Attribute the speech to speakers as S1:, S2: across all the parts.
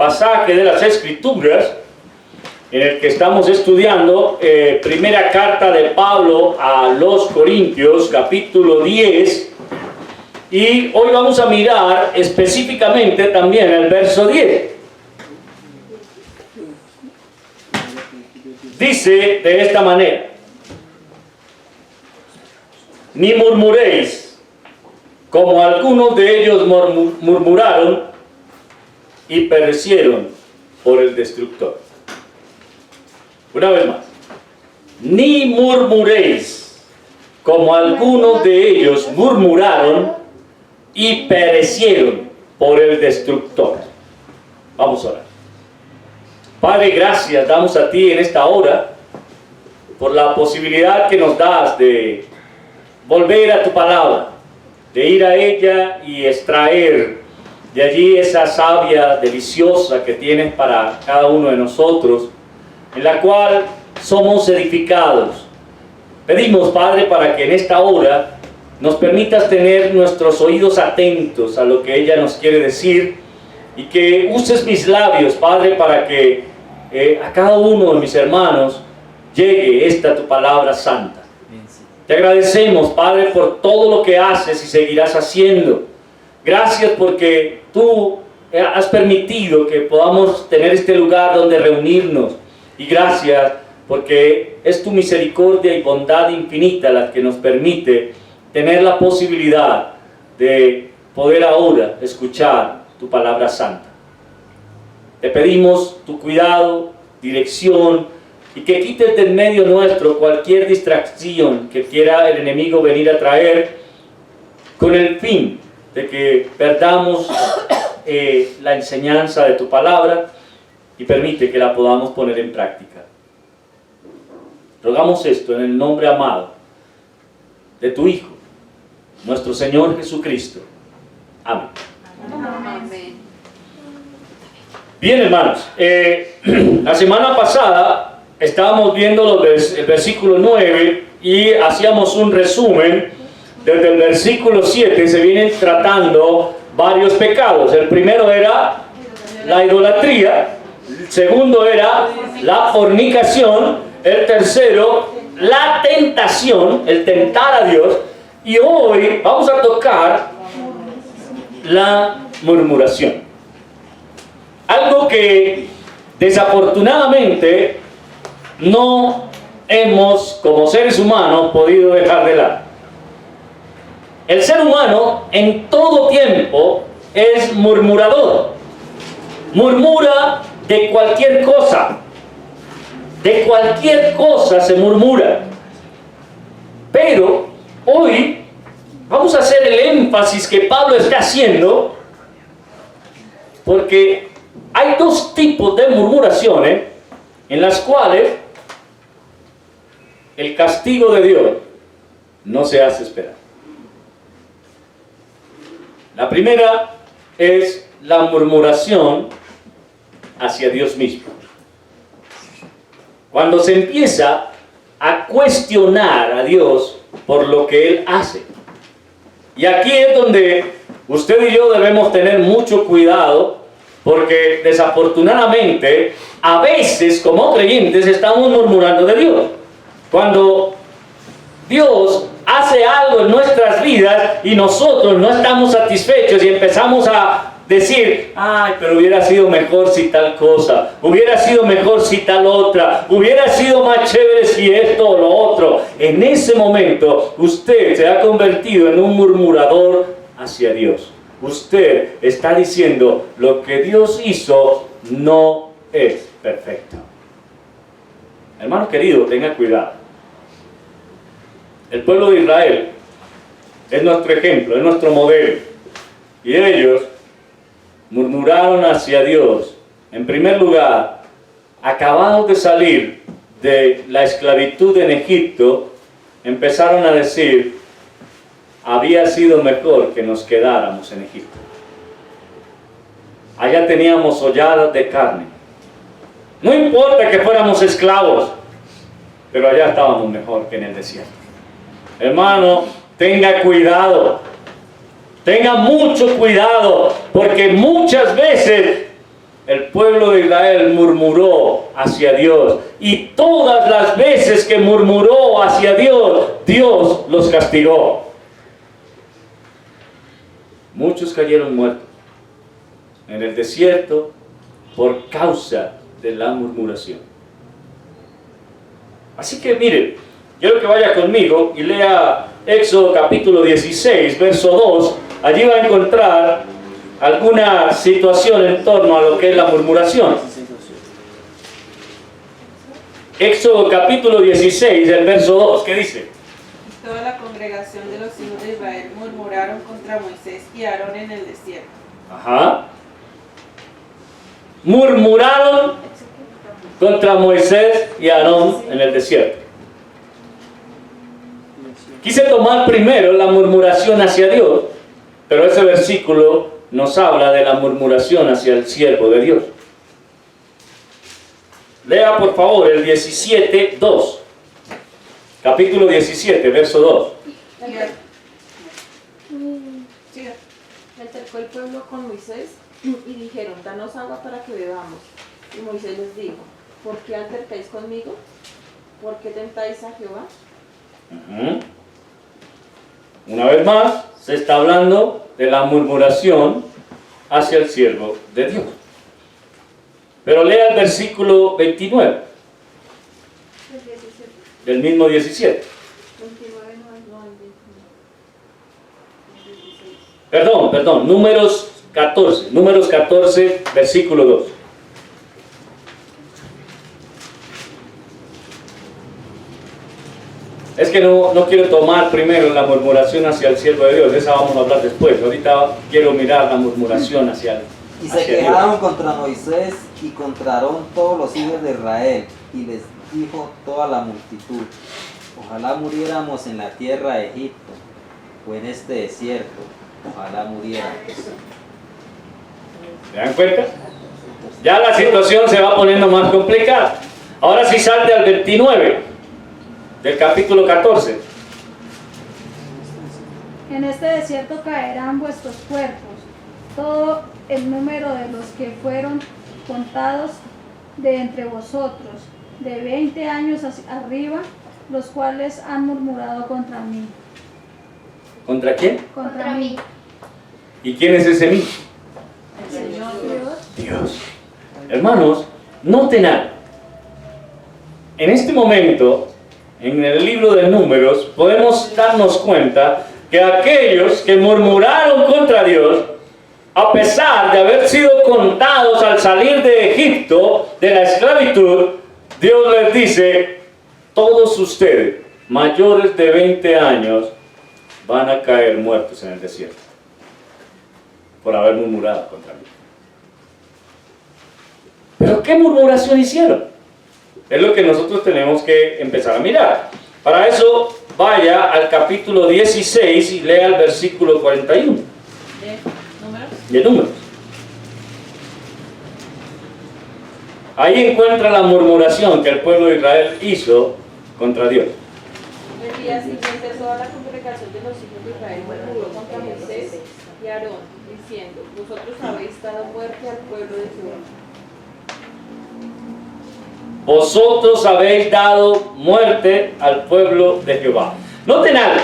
S1: pasaje de las Escrituras en el que estamos estudiando, primera carta de Pablo a los Corintios, capítulo 10, y hoy vamos a mirar específicamente también el verso 10. Dice de esta manera: ni murmuréis, como algunos de ellos murmuraron y perecieron por el destructor. Una vez más, ni murmuréis, como algunos de ellos murmuraron y perecieron por el destructor. Vamos a orar. Padre, gracias damos a ti en esta hora por la posibilidad que nos das de volver a tu palabra, de ir a ella y extraer de allí esa savia deliciosa que tienes para cada uno de nosotros, en la cual somos edificados. Pedimos, Padre, para que en esta hora nos permitas tener nuestros oídos atentos a lo que ella nos quiere decir, y que uses mis labios, Padre, para que a cada uno de mis hermanos llegue esta tu palabra santa. Te agradecemos, Padre, por todo lo que haces y seguirás haciendo. Gracias porque tú has permitido que podamos tener este lugar donde reunirnos. Y gracias porque es tu misericordia y bondad infinita la que nos permite tener la posibilidad de poder ahora escuchar tu palabra santa. Te pedimos tu cuidado, dirección, y que quites del medio nuestro cualquier distracción que quiera el enemigo venir a traer, con el fin de que perdamos la enseñanza de tu palabra, y permite que la podamos poner en práctica. Rogamos esto en el nombre amado de tu Hijo, nuestro Señor Jesucristo. Amén.
S2: Amén.
S1: Bien, hermanos, la semana pasada estábamos viendo el versículo 9 y hacíamos un resumen. Desde el versículo 7 se vienen tratando varios pecados. El primero era la idolatría, el segundo era la fornicación, el tercero la tentación, el tentar a Dios, y hoy vamos a tocar la murmuración. Algo que desafortunadamente no hemos, como seres humanos, podido dejar de lado. El ser humano en todo tiempo es murmurador. Murmura de cualquier cosa. De cualquier cosa se murmura. Pero hoy vamos a hacer el énfasis que Pablo está haciendo, porque hay dos tipos de murmuraciones en las cuales el castigo de Dios no se hace esperar. La primera es la murmuración hacia Dios mismo. Cuando se empieza a cuestionar a Dios por lo que Él hace. Y aquí es donde usted y yo debemos tener mucho cuidado, porque desafortunadamente a veces como creyentes estamos murmurando de Dios. Cuando Dios hace algo en nuestras vidas y nosotros no estamos satisfechos y empezamos a decir: ay, pero hubiera sido mejor si tal cosa, hubiera sido mejor si tal otra, hubiera sido más chévere si esto o lo otro. En ese momento usted se ha convertido en un murmurador hacia Dios. Usted está diciendo: lo que Dios hizo no es perfecto. Hermano querido, tenga cuidado. El pueblo de Israel es nuestro ejemplo, es nuestro modelo. Y ellos murmuraron hacia Dios. En primer lugar, acabados de salir de la esclavitud en Egipto, empezaron a decir: había sido mejor que nos quedáramos en Egipto. Allá teníamos holladas de carne. No importa que fuéramos esclavos, pero allá estábamos mejor que en el desierto. Hermano, tenga cuidado. Tenga mucho cuidado, porque muchas veces el pueblo de Israel murmuró hacia Dios. Y todas las veces que murmuró hacia Dios, Dios los castigó. Muchos cayeron muertos en el desierto por causa de la murmuración. Así que miren, quiero que vaya conmigo y lea Éxodo capítulo 16, verso 2. Allí va a encontrar alguna situación en torno a lo que es la murmuración. Éxodo capítulo 16, el verso 2, ¿qué dice?
S3: Toda la congregación de los hijos de Israel murmuraron contra Moisés y Aarón en el desierto.
S1: Ajá. Murmuraron contra Moisés y Aarón en el desierto. Quise tomar primero la murmuración hacia Dios, pero ese versículo nos habla de la murmuración hacia el siervo de Dios. Lea por favor el 17, 2. Capítulo 17, verso 2.
S4: Altercó el pueblo con Moisés y dijeron, danos agua para que bebamos. Y Moisés les dijo, ¿por qué altercáis conmigo? ¿Por qué tentáis a Jehová?
S1: Una vez más, se está hablando de la murmuración hacia el siervo de Dios. Pero lea el versículo 29 del mismo 17.
S4: 29 no, el 29.
S1: Perdón, Números 14, versículo 2. Es que no quiero tomar primero la murmuración hacia el siervo de Dios, de esa vamos a hablar después. Ahorita quiero mirar la murmuración hacia
S5: Y se quejaron contra Moisés y contra Aarón todos los hijos de Israel, y les dijo toda la multitud, ojalá muriéramos en la tierra de Egipto, o en este desierto, ojalá muriéramos.
S1: ¿Se dan cuenta? Ya la situación se va poniendo más complicada. Ahora sí salte al 29 del capítulo 14.
S6: En este desierto caerán vuestros cuerpos, todo el número de los que fueron contados de entre vosotros, de 20 años hacia arriba, los cuales han murmurado contra mí.
S1: ¿Contra quién?
S6: Contra mí.
S1: ¿Y quién es ese mí?
S3: El Señor
S1: Dios. Hermanos, noten algo. En este momento, en el libro de Números, podemos darnos cuenta que aquellos que murmuraron contra Dios, a pesar de haber sido contados al salir de Egipto, de la esclavitud, Dios les dice, todos ustedes, mayores de 20 años, van a caer muertos en el desierto, por haber murmurado contra mí. ¿Pero qué murmuración hicieron? Es lo que nosotros tenemos que empezar a mirar. Para eso, vaya al capítulo 16 y lea el versículo 41 de Números. Ahí encuentra la murmuración que el pueblo de Israel hizo contra Dios.
S4: El día siguiente toda la congregación de los hijos de Israel murmuró contra Moisés y Aarón, diciendo, vosotros habéis dado muerte al pueblo de Jehová.
S1: Vosotros habéis dado muerte al pueblo de Jehová. Noten algo.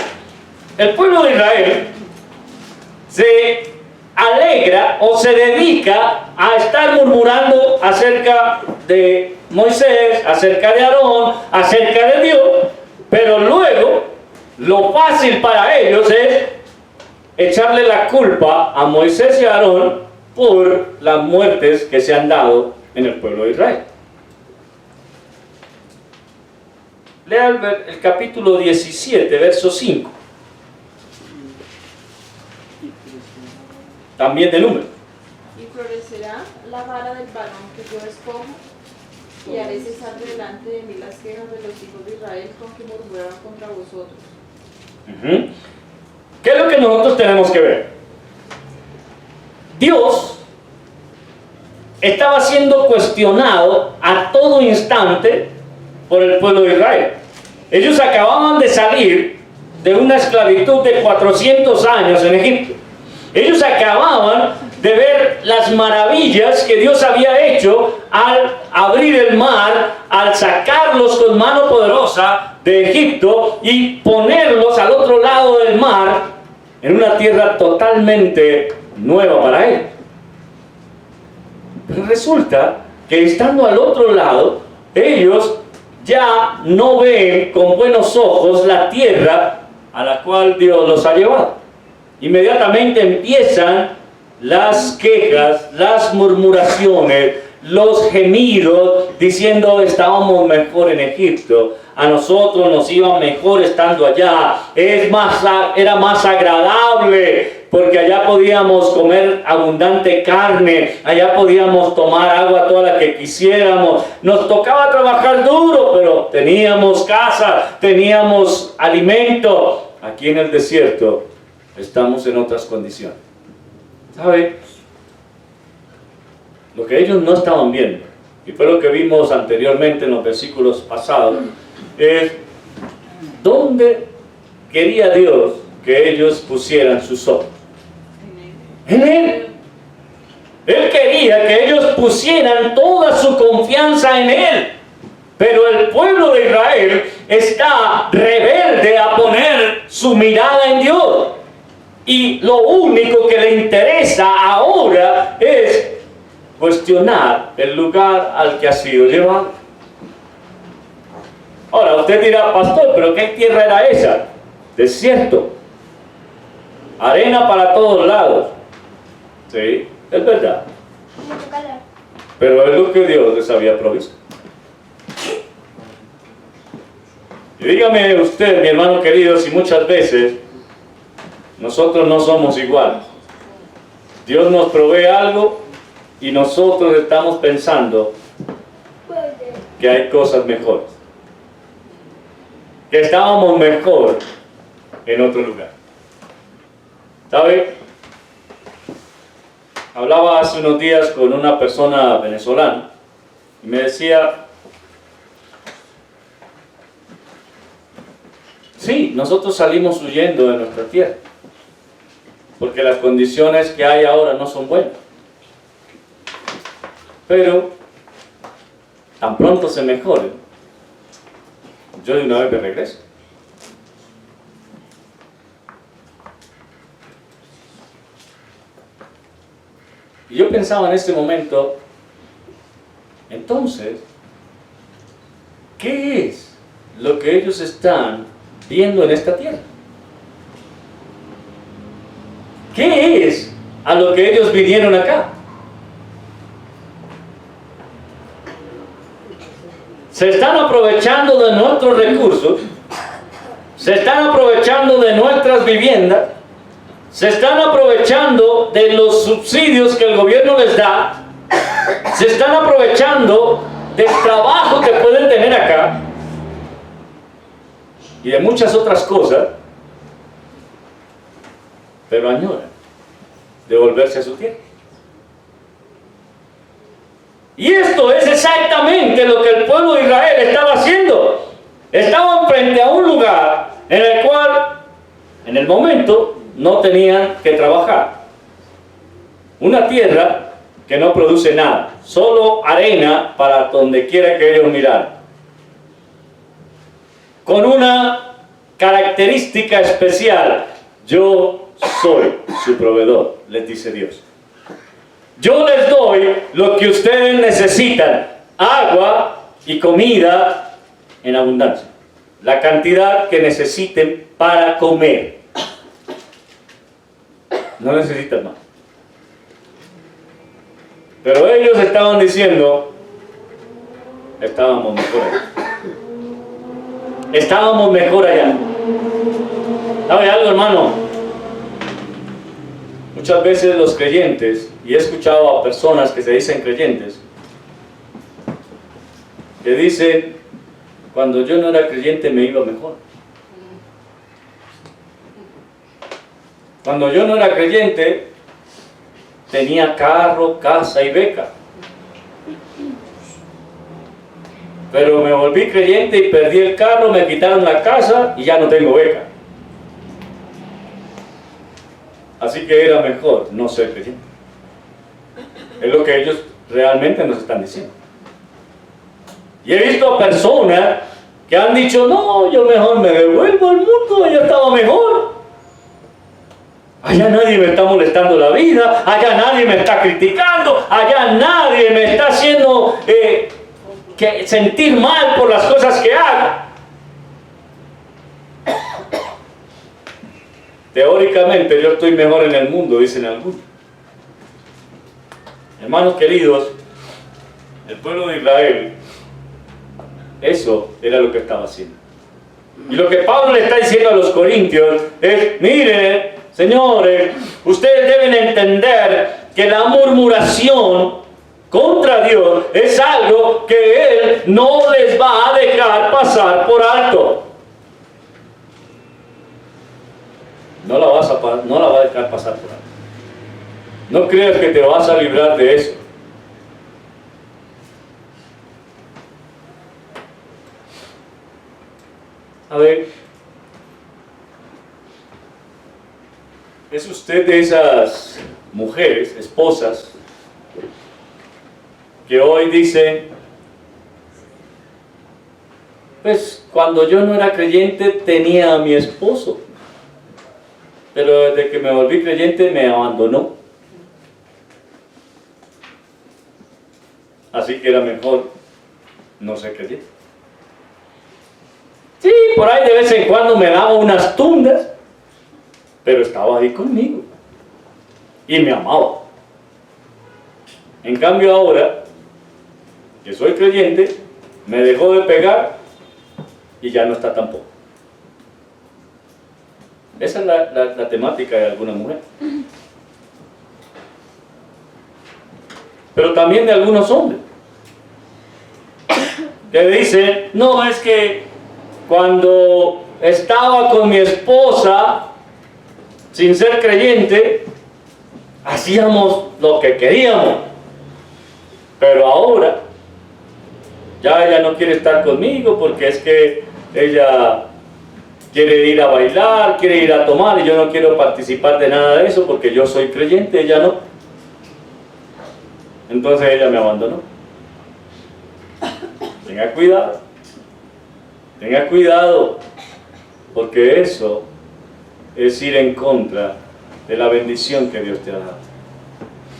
S1: El pueblo de Israel se alegra o se dedica a estar murmurando acerca de Moisés, acerca de Aarón, acerca de Dios, pero luego lo fácil para ellos es echarle la culpa a Moisés y a Aarón por las muertes que se han dado en el pueblo de Israel. Lea el capítulo 17, verso 5. También de Números.
S4: Y florecerá la vara del varón que yo escojo, y haré cesar delante de mí las quejas de los hijos de Israel con que murmuraron contra vosotros.
S1: ¿Qué es lo que nosotros tenemos que ver? Dios estaba siendo cuestionado a todo instante por el pueblo de Israel. Ellos acababan de salir de una esclavitud de 400 años en Egipto. Ellos acababan de ver las maravillas que Dios había hecho al abrir el mar, al sacarlos con mano poderosa de Egipto y ponerlos al otro lado del mar, en una tierra totalmente nueva para él. Pero resulta que estando al otro lado, ellos ya no ven con buenos ojos la tierra a la cual Dios los ha llevado. Inmediatamente empiezan las quejas, las murmuraciones, los gemidos, diciendo: estábamos mejor en Egipto, a nosotros nos iba mejor estando allá, era más agradable, porque allá podíamos comer abundante carne, allá podíamos tomar agua toda la que quisiéramos, nos tocaba trabajar duro, pero teníamos casa, teníamos alimento. Aquí en el desierto estamos en otras condiciones. ¿Sabe? Lo que ellos no estaban viendo, y fue lo que vimos anteriormente en los versículos pasados, es dónde quería Dios que ellos pusieran sus ojos. En Él. Él quería que ellos pusieran toda su confianza en Él. Pero el pueblo de Israel está rebelde a poner su mirada en Dios. Y lo único que le interesa ahora es cuestionar el lugar al que ha sido llevado. Ahora usted dirá: pastor, ¿pero qué tierra era esa? Desierto, arena para todos lados. Sí, es verdad, pero es lo que Dios les había provisto. Y dígame usted, mi hermano querido, si muchas veces nosotros no somos iguales. Dios nos provee algo y nosotros estamos pensando que hay cosas mejores, que estábamos mejor en otro lugar. ¿Sabe? Hablaba hace unos días con una persona venezolana y me decía: sí, nosotros salimos huyendo de nuestra tierra porque las condiciones que hay ahora no son buenas, pero tan pronto se mejoren, yo de una vez me regreso. Y yo pensaba en este momento, entonces, ¿qué es lo que ellos están viendo en esta tierra? ¿Qué es a lo que ellos vinieron acá? Se están aprovechando de nuestros recursos, se están aprovechando de nuestras viviendas, se están aprovechando de los subsidios que el gobierno les da, se están aprovechando del trabajo que pueden tener acá y de muchas otras cosas, pero añoran devolverse a su tierra. Y esto es exactamente lo que el pueblo de Israel estaba haciendo. Estaban frente a un lugar en el cual, en el momento, no tenían que trabajar. Una tierra que no produce nada, solo arena para donde quiera que ellos miraran. Con una característica especial: yo soy su proveedor, les dice Dios. Yo les doy lo que ustedes necesitan, agua y comida en abundancia, la cantidad que necesiten para comer. No necesitan más. Pero ellos estaban diciendo: estábamos mejor allá. Estábamos mejor allá. ¿Sabe algo, hermano? Muchas veces los creyentes, y he escuchado a personas que se dicen creyentes, que dicen: cuando yo no era creyente me iba mejor. Cuando yo no era creyente tenía carro, casa y beca. Pero me volví creyente y perdí el carro, me quitaron la casa y ya no tengo beca. Así que era mejor no ser creyente. Es lo que ellos realmente nos están diciendo. Y he visto personas que han dicho, no, yo mejor me devuelvo al mundo, allá estaba mejor. Allá nadie me está molestando la vida, allá nadie me está criticando, allá nadie me está haciendo sentir mal por las cosas que hago. Teóricamente yo estoy mejor en el mundo, dicen algunos. Hermanos queridos, el pueblo de Israel, eso era lo que estaba haciendo. Y lo que Pablo le está diciendo a los corintios es, miren, señores, ustedes deben entender que la murmuración contra Dios es algo que Él no les va a dejar pasar por alto. No la va a dejar pasar por alto. No creas que te vas a librar de eso. A ver, ¿es usted de esas mujeres, esposas, que hoy dicen, pues cuando yo no era creyente tenía a mi esposo, pero desde que me volví creyente me abandonó? Así que era mejor no ser creyente. Sí, por ahí de vez en cuando me daba unas tundas, pero estaba ahí conmigo y me amaba. En cambio ahora, que soy creyente, me dejó de pegar y ya no está tampoco. Esa es la temática de alguna mujer. Pero también de algunos hombres, que dicen, no, es que cuando estaba con mi esposa, sin ser creyente, hacíamos lo que queríamos, pero ahora ya ella no quiere estar conmigo porque es que ella quiere ir a bailar, quiere ir a tomar y yo no quiero participar de nada de eso porque yo soy creyente, ella no. Entonces ella me abandonó. Tenga cuidado, porque eso es ir en contra de la bendición que Dios te ha dado.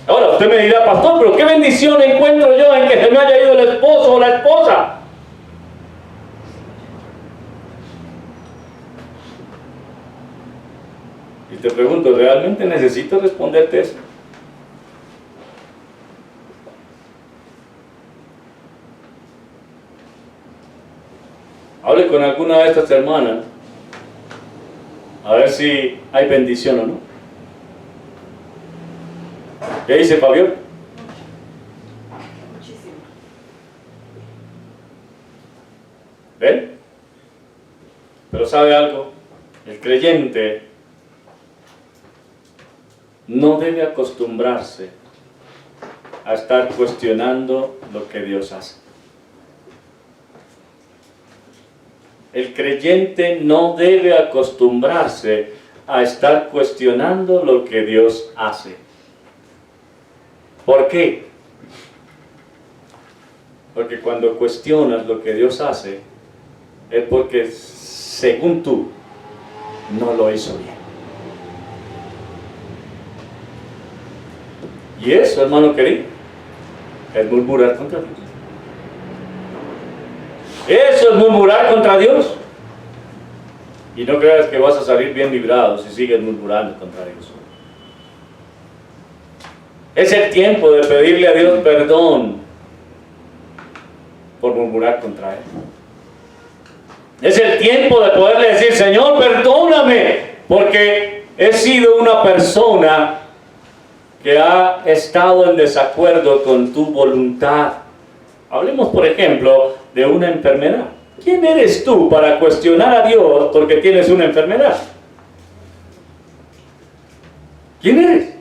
S1: Ahora usted me dirá, pastor, pero ¿qué bendición encuentro yo en que se me haya ido el esposo o la esposa? Y te pregunto, ¿realmente necesito responderte eso? Hable con alguna de estas hermanas a ver si hay bendición o no. ¿Qué dice Fabio?
S3: Muchísimo.
S1: ¿Ven? Pero ¿sabe algo? El creyente no debe acostumbrarse a estar cuestionando lo que Dios hace. El creyente no debe acostumbrarse a estar cuestionando lo que Dios hace. ¿Por qué? Porque cuando cuestionas lo que Dios hace, es porque, según tú, no lo hizo bien. Y eso, hermano querido, es murmurar contra Dios. Eso es murmurar contra Dios. Y no creas que vas a salir bien librado si sigues murmurando contra Dios. Es el tiempo de pedirle a Dios perdón por murmurar contra Él. Es el tiempo de poderle decir, Señor, perdóname, porque he sido una persona que ha estado en desacuerdo con tu voluntad. Hablemos, por ejemplo, de una enfermedad. ¿Quién eres tú para cuestionar a Dios porque tienes una enfermedad? ¿Quién eres?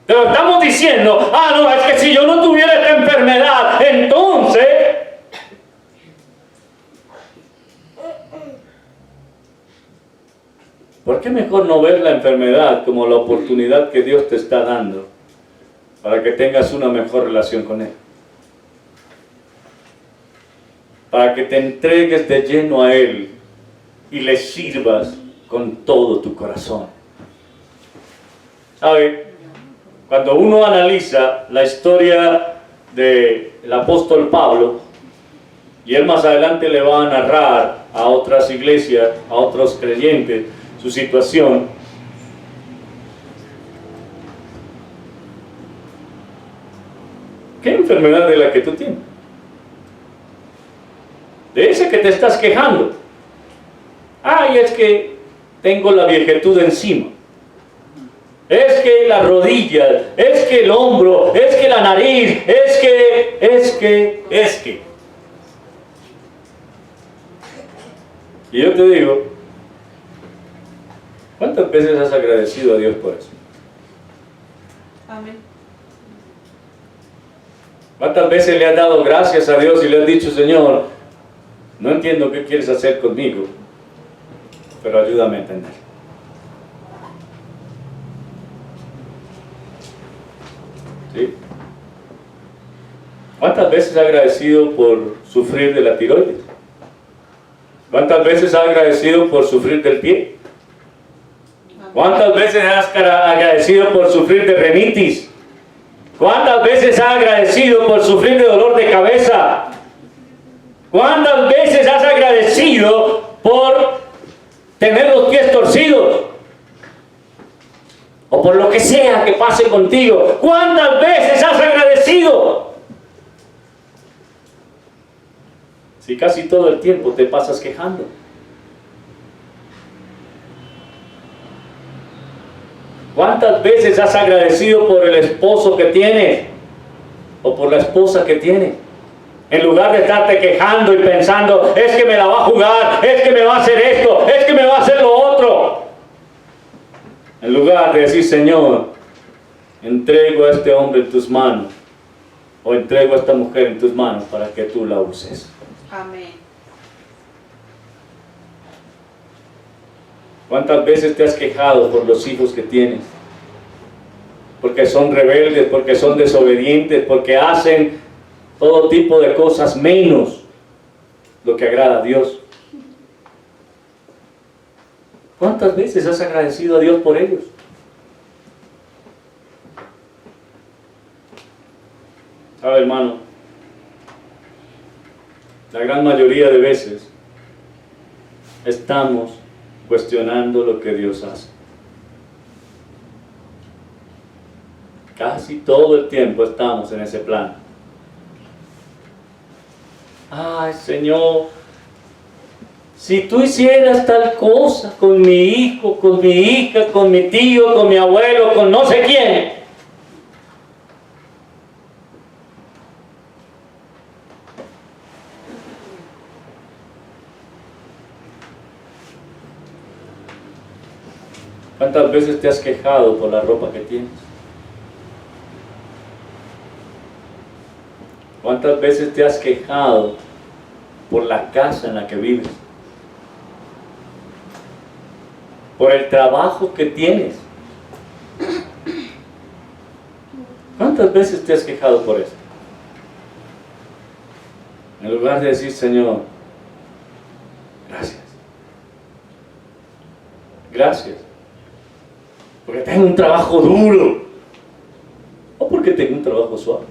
S1: Pero estamos diciendo, no, es que si yo no tuviera esta enfermedad, entonces... ¿Por ¿por qué mejor no ver la enfermedad como la oportunidad que Dios te está dando para que tengas una mejor relación con Él? Para que te entregues de lleno a Él y le sirvas con todo tu corazón. ¿Sabe? Cuando uno analiza la historia del apóstol Pablo, y él más adelante le va a narrar a otras iglesias, a otros creyentes, su situación, ¿qué enfermedad de la que tú tienes? De ese que te estás quejando. Ay, es que tengo la viejetud encima. Es que las rodillas, es que el hombro, es que la nariz, es que. Y yo te digo, ¿cuántas veces has agradecido a Dios por eso?
S3: Amén.
S1: ¿Cuántas veces le has dado gracias a Dios y le has dicho, Señor, no entiendo qué quieres hacer conmigo, pero ayúdame a entender? ¿Sí? ¿Cuántas veces has agradecido por sufrir de la tiroides? ¿Cuántas veces has agradecido por sufrir del pie? ¿Cuántas veces has agradecido por sufrir de rinitis? ¿Cuántas veces has agradecido por sufrir de dolor de cabeza? ¿Cuántas veces has agradecido por tener los pies torcidos? O por lo que sea que pase contigo. ¿Cuántas veces has agradecido? Si casi todo el tiempo te pasas quejando. ¿Cuántas veces has agradecido por el esposo que tienes? O por la esposa que tienes. En lugar de estarte quejando y pensando, es que me la va a jugar, es que me va a hacer esto, es que me va a hacer lo otro. En lugar de decir, Señor, entrego a este hombre en tus manos, o entrego a esta mujer en tus manos para que tú la uses.
S3: Amén.
S1: ¿Cuántas veces te has quejado por los hijos que tienes? Porque son rebeldes, porque son desobedientes, porque hacen todo tipo de cosas menos lo que agrada a Dios. ¿Cuántas veces has agradecido a Dios por ellos? ¿Sabe, hermano? La gran mayoría de veces estamos cuestionando lo que Dios hace. Casi todo el tiempo estamos en ese plan. Ay, Señor, si tú hicieras tal cosa con mi hijo, con mi hija, con mi tío, con mi abuelo, con no sé quién. ¿Cuántas veces te has quejado por la ropa que tienes? ¿Cuántas veces te has quejado por la casa en la que vives? Por el trabajo que tienes. ¿Cuántas veces te has quejado por eso? En lugar de decir, Señor, gracias. Gracias. Porque tengo un trabajo duro. O porque tengo un trabajo suave.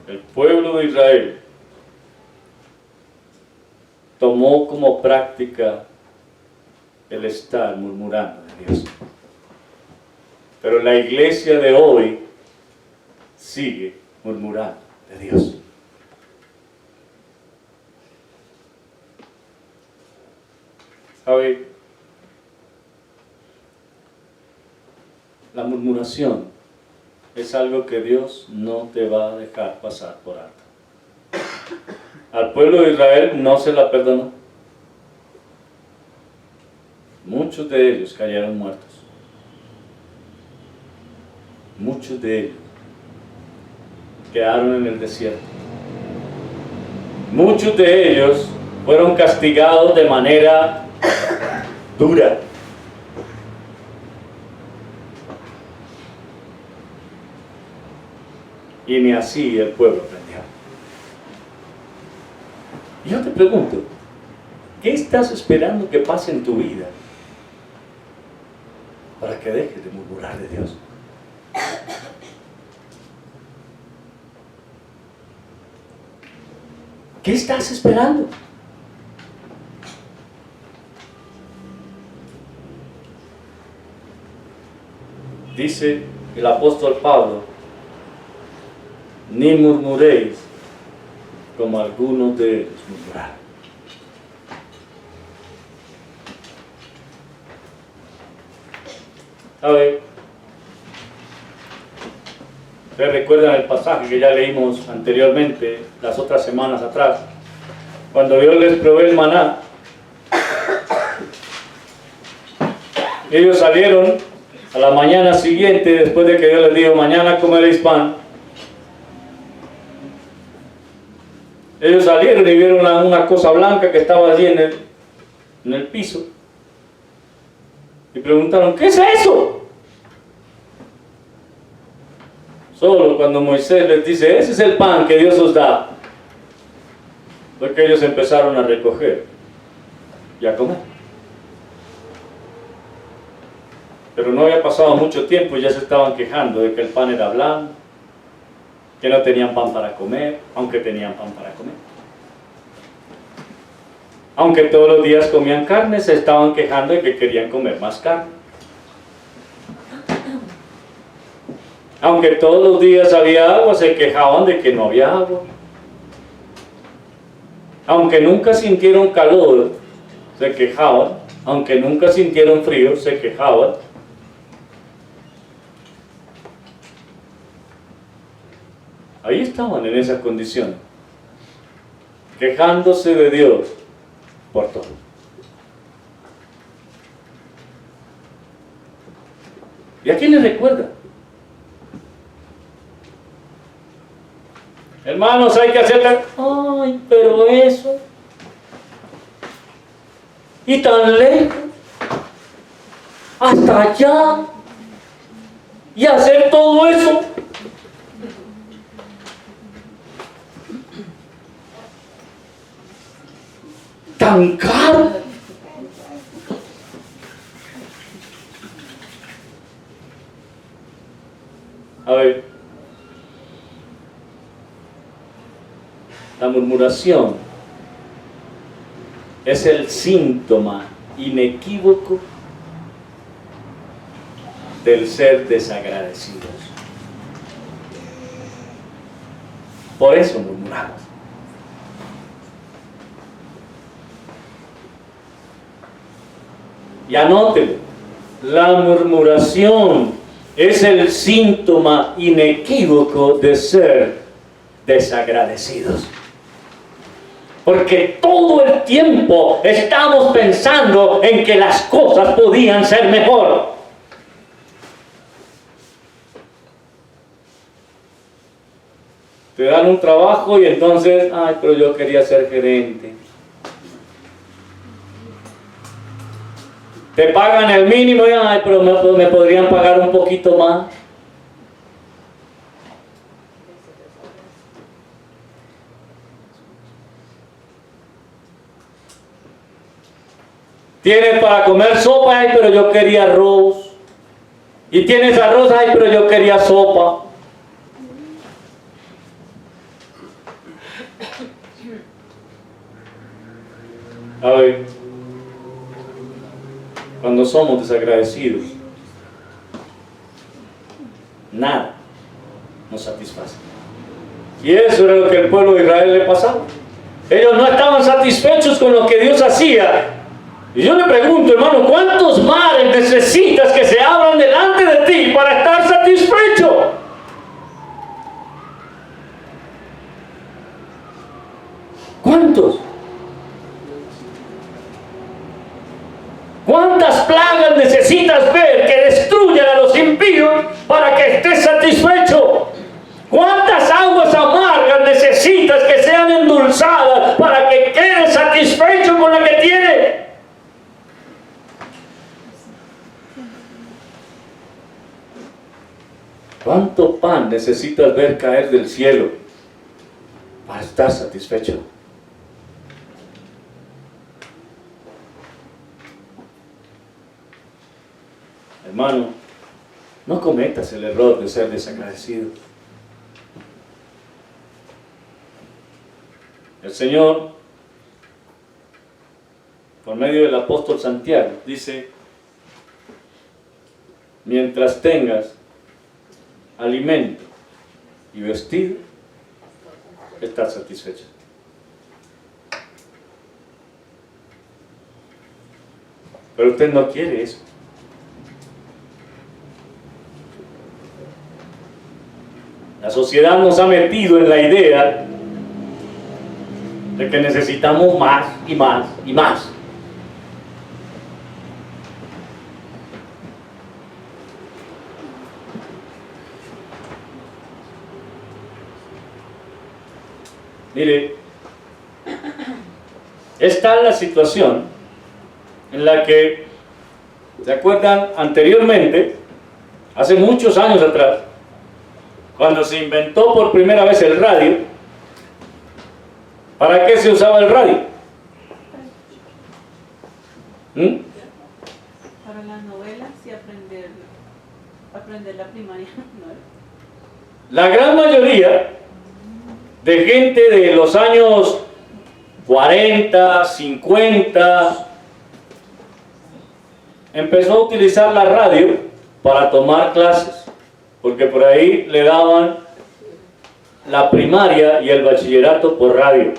S1: El pueblo de Israel tomó como práctica el estar murmurando de Dios. Pero la iglesia de hoy sigue murmurando de Dios. ¿Sabe? La murmuración es algo que Dios no te va a dejar pasar por alto. Al pueblo de Israel no se la perdonó. Muchos de ellos cayeron muertos. Muchos de ellos quedaron en el desierto. muchos de ellos fueron castigados de manera dura. Y ni así el pueblo aprendió. Y yo te pregunto, ¿qué estás esperando que pase en tu vida para que dejes de murmurar de Dios? ¿Qué estás esperando? Dice el apóstol Pablo, ni murmuréis como algunos de ellos murmuraron. ¿Sabe? ¿Ustedes recuerdan el pasaje que ya leímos anteriormente, las otras semanas atrás? Cuando Dios les provee el maná, ellos salieron a la mañana siguiente, después de que Dios les dijo, mañana comeréis pan. Ellos salieron y vieron una cosa blanca que estaba allí en el piso. Y preguntaron, ¿qué es eso? Solo cuando Moisés les dice, ese es el pan que Dios os da, fue que ellos empezaron a recoger y a comer. Pero no había pasado mucho tiempo y ya se estaban quejando de que el pan era blanco, que no tenían pan para comer, aunque tenían pan para comer. Aunque todos los días comían carne, se estaban quejando de que querían comer más carne. Aunque todos los días había agua, se quejaban de que no había agua. Aunque nunca sintieron calor, se quejaban. Aunque nunca sintieron frío, se quejaban. Ahí estaban en esa condición, quejándose de Dios por todo. ¿Y a quién le recuerda? Hermanos, hay que hacerle, ay, pero eso, y tan lejos, hasta allá, y hacer todo eso. Tan caro. A ver, la murmuración es el síntoma inequívoco del ser desagradecidos. Por eso murmuramos. Y anótelo, la murmuración es el síntoma inequívoco de ser desagradecidos. Porque todo el tiempo estamos pensando en que las cosas podían ser mejor. Te dan un trabajo y entonces, ay, pero yo quería ser gerente. Te pagan el mínimo y, ay, pero me podrían pagar un poquito más. Tienes para comer sopa, ay, pero yo quería arroz. Y tienes arroz, ay, pero yo quería sopa. A ver, cuando somos desagradecidos, nada nos satisface. Y eso era lo que el pueblo de Israel le pasaba. Ellos no estaban satisfechos con lo que Dios hacía. Y yo le pregunto, hermano, ¿cuántos mares necesitas que se abran delante de ti para estar satisfecho? ¿Cuántos? ¿Cuántas plagas necesitas ver que destruyan a los impíos para que estés satisfecho? ¿Cuántas aguas amargas necesitas que sean sean endulzadas para que quede satisfecho con la que tiene. ¿Cuánto pan necesitas ver caer del cielo para estar satisfecho? Hermano, no cometas el error de ser desagradecido. El Señor, por medio del apóstol Santiago, dice: mientras tengas alimento y vestido, estás satisfecho. Pero usted no quiere eso. La sociedad nos ha metido en la idea de que necesitamos más y más y más. Mire, esta es la situación en la que, ¿se acuerdan? Anteriormente, hace muchos años atrás, cuando se inventó por primera vez el radio, ¿para qué se usaba el radio?
S3: Para las novelas y aprender la primaria.
S1: La gran mayoría de gente de los años 40, 50, empezó a utilizar la radio para tomar clases, porque por ahí le daban la primaria y el bachillerato por radio.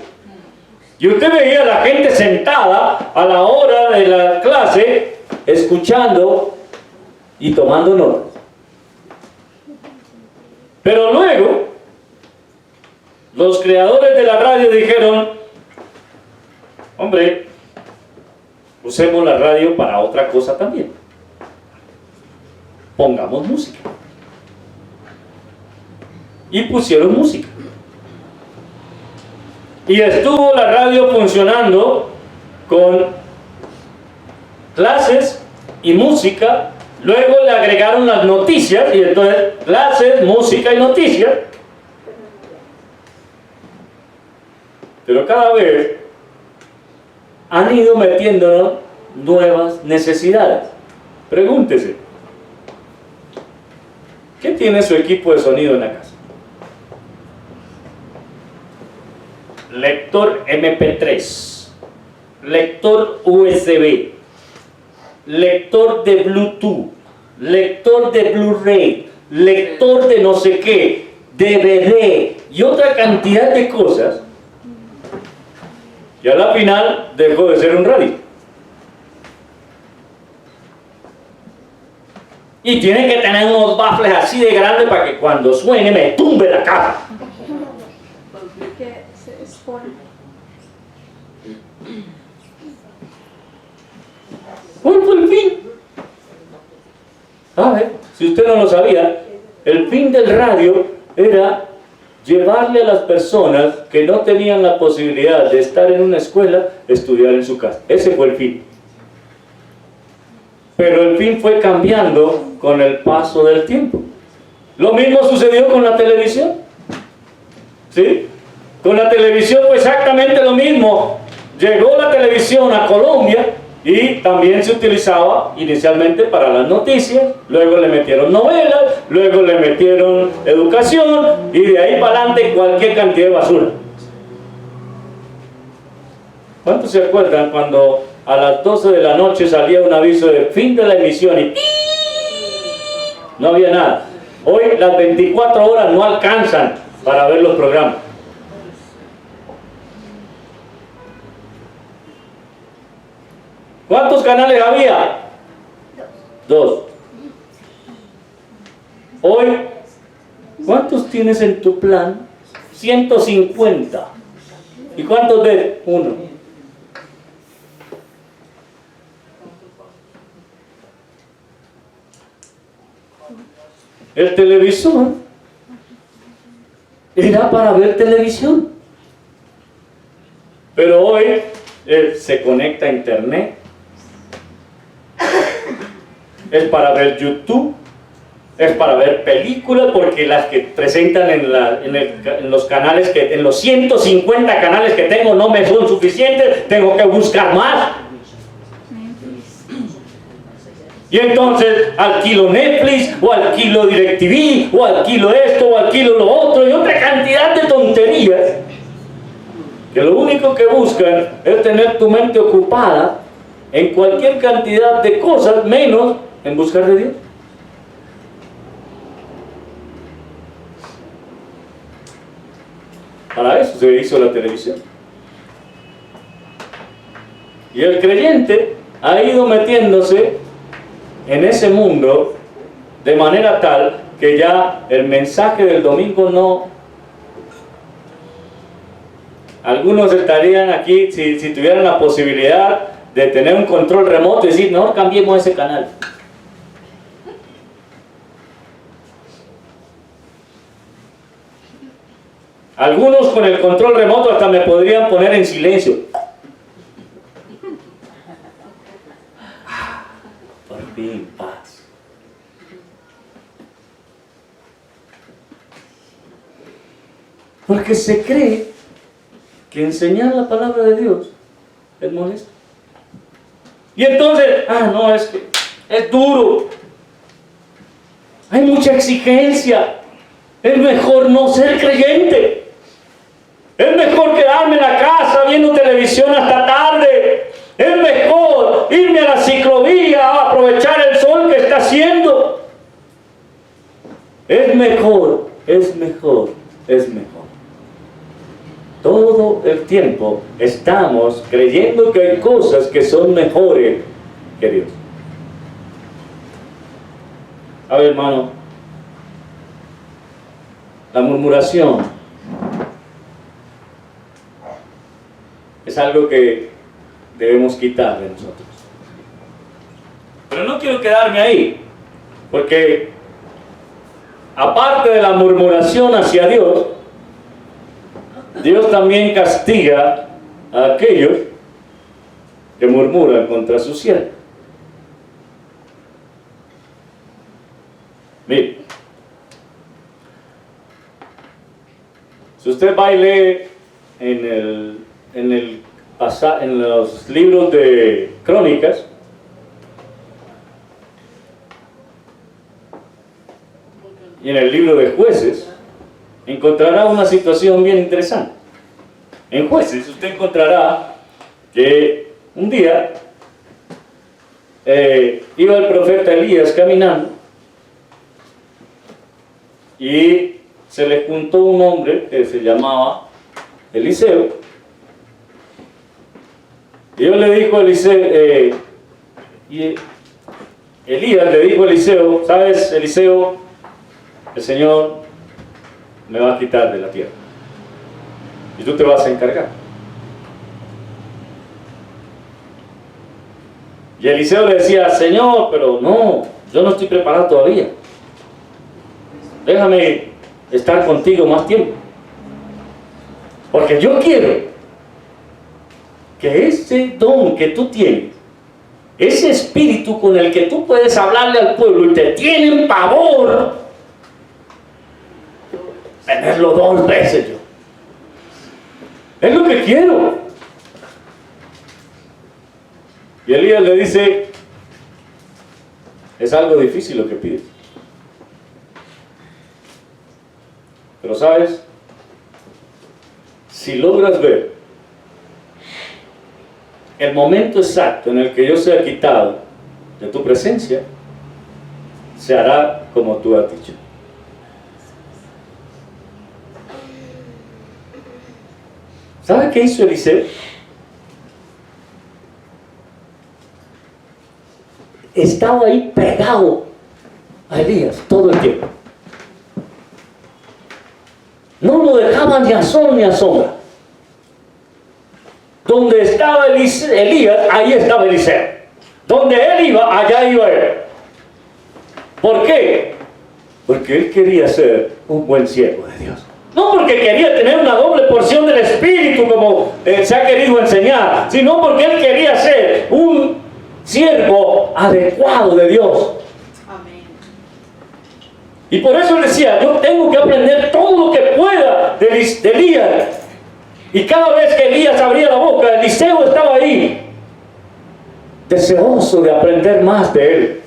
S1: Y usted veía a la gente sentada a la hora de la clase, escuchando y tomando notas. Pero luego, los creadores de la radio dijeron: hombre, usemos la radio para otra cosa también. Pongamos música. Y pusieron música. Y estuvo la radio funcionando con clases y música. Luego le agregaron las noticias, y entonces clases, música y noticias. Pero cada vez han ido metiéndonos nuevas necesidades. Pregúntese, ¿qué tiene su equipo de sonido en la casa? Lector MP3, lector USB, lector de Bluetooth, lector de Blu-ray, lector de no sé qué, DVD y otra cantidad de cosas. Y a la final dejó de ser un radio. Y tiene que tener unos baffles así de grandes para que cuando suene me tumbe la cara.
S6: Que se expone.
S1: ¿Cuál fue el fin? A ver, si usted no lo sabía, el fin del radio era llevarle a las personas que no tenían la posibilidad de estar en una escuela, estudiar en su casa. Ese fue el fin. Pero el fin fue cambiando con el paso del tiempo. Lo mismo sucedió con la televisión. ¿Sí? Con la televisión fue exactamente lo mismo. Llegó la televisión a Colombia y también se utilizaba inicialmente para las noticias, luego le metieron novelas, luego le metieron educación y de ahí para adelante cualquier cantidad de basura. ¿Cuántos se acuerdan cuando a las 12 de la noche salía un aviso de fin de la emisión y no había nada? Hoy las 24 horas no alcanzan para ver los programas. ¿Cuántos canales había? Dos. Hoy, ¿cuántos tienes en tu plan? 150. ¿Y cuántos ves? Uno. El televisor era para ver televisión. se conecta a internet, es para ver YouTube, es para ver películas, porque las que presentan en los canales, en los 150 canales que tengo no me son suficientes, tengo que buscar más. Y entonces alquilo Netflix, o alquilo DirecTV, o alquilo esto, o alquilo lo otro, y otra cantidad de tonterías, que lo único que buscan es tener tu mente ocupada en cualquier cantidad de cosas, menos en buscar de Dios. Para eso se hizo la televisión. Y el creyente ha ido metiéndose en ese mundo de manera tal que ya el mensaje del domingo no... Algunos estarían aquí, si tuvieran la posibilidad de tener un control remoto y decir, no, cambiemos ese canal. Algunos con el control remoto hasta me podrían poner en silencio. Por fin, paz. Porque se cree que enseñar la palabra de Dios es molesto. Y entonces, no, es que es duro. Hay mucha exigencia. Es mejor no ser creyente. Es mejor quedarme en la casa viendo televisión hasta tarde. Es mejor irme a la ciclovía a aprovechar el sol que está haciendo. Es mejor, es mejor, es mejor. Todo el tiempo estamos creyendo que hay cosas que son mejores que Dios. A ver, hermano, la murmuración es algo que debemos quitar de nosotros. Pero no quiero quedarme ahí, porque aparte de la murmuración hacia Dios, Dios también castiga a aquellos que murmuran contra su siervo. Mire, si usted va y lee en los libros de Crónicas, y en el libro de Jueces, encontrará una situación bien interesante. En Jueces usted encontrará que un día iba el profeta Elías caminando y se le juntó un hombre que se llamaba Eliseo. Y Dios le dijo a Eliseo, Elías le dijo a Eliseo, ¿sabes, Eliseo? El Señor me va a quitar de la tierra y tú te vas a encargar. Y Eliseo le decía, Señor, pero no, yo no estoy preparado todavía. Déjame estar contigo más tiempo, porque yo quiero que ese don que tú tienes, ese espíritu con el que tú puedes hablarle al pueblo y te tienen pavor, tenerlo 2 veces yo. Es lo que quiero. Y Elías le dice, es algo difícil lo que pides. Pero sabes, si logras ver el momento exacto en el que yo sea quitado de tu presencia, se hará como tú has dicho. ¿Sabe qué hizo Eliseo? Estaba ahí pegado a Elías todo el tiempo. No lo dejaba ni a sol ni a sombra. Donde estaba Elías, ahí estaba Eliseo. Donde él iba, allá iba él. ¿Por qué? Porque él quería ser un buen siervo de Dios. No porque quería tener una doble porción del Espíritu como se ha querido enseñar, sino porque él quería ser un siervo adecuado de Dios.
S3: Amén.
S1: Y por eso él decía, yo tengo que aprender todo lo que pueda de Elías. Y cada vez que Elías abría la boca, Eliseo estaba ahí, deseoso de aprender más de él.